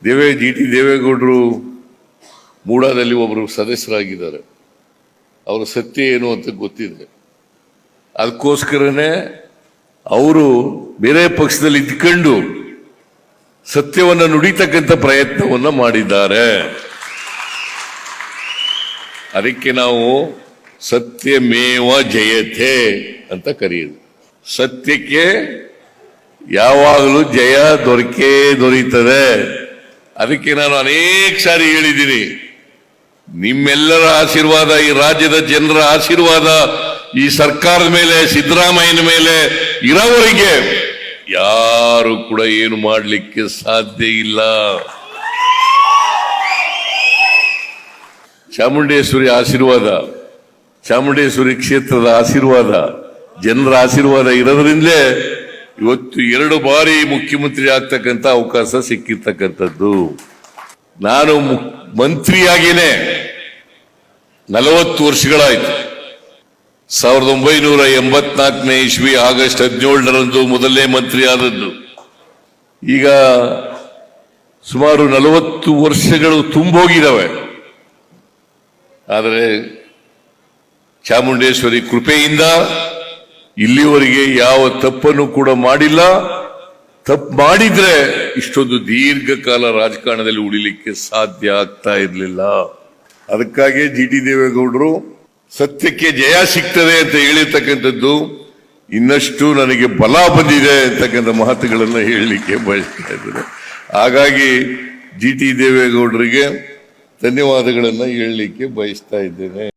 G T ದೇವೇಗೌಡರು ಮೂಡಾದಲ್ಲಿ ಒಬ್ಬರು ಸದಸ್ಯರಾಗಿದ್ದಾರೆ. ಅವರ ಸತ್ಯ ಏನು ಅಂತ ಗೊತ್ತಿದೆ. ಅದಕ್ಕೋಸ್ಕರನೇ ಅವರು ಬೇರೆ ಪಕ್ಷದಲ್ಲಿ ಇದ್ಕೊಂಡು ಸತ್ಯವನ್ನು ನುಡಿತಕ್ಕಂಥ ಪ್ರಯತ್ನವನ್ನ ಮಾಡಿದ್ದಾರೆ. ಅದಕ್ಕೆ ನಾವು ಸತ್ಯಮೇವ ಜಯತೆ ಅಂತ ಕರೆಯುದು. ಸತ್ಯಕ್ಕೆ ಯಾವಾಗಲೂ ಜಯ ದೊರೀತದೆ. ಅದಕ್ಕೆ ನಾನು ಅನೇಕ ಸಾರಿ ಹೇಳಿದ್ದೀನಿ, ನಿಮ್ಮೆಲ್ಲರ ಆಶೀರ್ವಾದ, ಈ ರಾಜ್ಯದ ಜನರ ಆಶೀರ್ವಾದ ಈ ಸರ್ಕಾರದ ಮೇಲೆ, ಸಿದ್ದರಾಮಯ್ಯನ ಮೇಲೆ ಇರೋವರೆಗೆ ಯಾರು ಕೂಡ ಏನು ಮಾಡಲಿಕ್ಕೆ ಸಾಧ್ಯ ಇಲ್ಲ. ಚಾಮುಂಡೇಶ್ವರಿ ಆಶೀರ್ವಾದ, ಚಾಮುಂಡೇಶ್ವರಿ ಕ್ಷೇತ್ರದ ಆಶೀರ್ವಾದ, ಜನರ ಆಶೀರ್ವಾದ ಇರೋದ್ರಿಂದಲೇ ಇವತ್ತು 2 ಬಾರಿ ಮುಖ್ಯಮಂತ್ರಿ ಆಗ್ತಕ್ಕಂಥ ಅವಕಾಶ ಸಿಕ್ಕಿರ್ತಕ್ಕಂಥದ್ದು. ನಾನು ಮಂತ್ರಿಯಾಗೇನೆ 40 ವರ್ಷಗಳಾಯ್ತು. 1984ನೇ ಇಸ್ವಿ ಆಗಸ್ಟ್ 17ರಂದು ಮೊದಲನೇ ಮಂತ್ರಿ ಆದದ್ದು. ಈಗ ಸುಮಾರು 40 ವರ್ಷಗಳು ತುಂಬೋಗಿದ್ದಾವೆ. ಆದರೆ ಚಾಮುಂಡೇಶ್ವರಿ ಕೃಪೆಯಿಂದ ಇಲ್ಲಿವರೆಗೆ ಯಾವ ತಪ್ಪನ್ನು ಕೂಡ ಮಾಡಿಲ್ಲ. ತಪ್ಪು ಮಾಡಿದ್ರೆ ಇಷ್ಟೊಂದು ದೀರ್ಘಕಾಲ ರಾಜಕಾರಣದಲ್ಲಿ ಉಳಿಲಿಕ್ಕೆ ಸಾಧ್ಯ ಆಗ್ತಾ ಇರಲಿಲ್ಲ. ಅದಕ್ಕಾಗಿ ಜಿ ಟಿ ದೇವೇಗೌಡರು ಸತ್ಯಕ್ಕೆ ಜಯ ಸಿಗ್ತದೆ ಅಂತ ಹೇಳಿರ್ತಕ್ಕಂಥದ್ದು ಇನ್ನಷ್ಟು ನನಗೆ ಬಲ ಬಂದಿದೆ ಅಂತಕ್ಕಂಥ ಮಾತುಗಳನ್ನು ಹೇಳಲಿಕ್ಕೆ ಬಯಸ್ತಾ ಇದ್ದೇನೆ. ಹಾಗಾಗಿ ಜಿ ಟಿ ದೇವೇಗೌಡರಿಗೆ ಧನ್ಯವಾದಗಳನ್ನು ಹೇಳಲಿಕ್ಕೆ ಬಯಸ್ತಾ ಇದ್ದೇನೆ.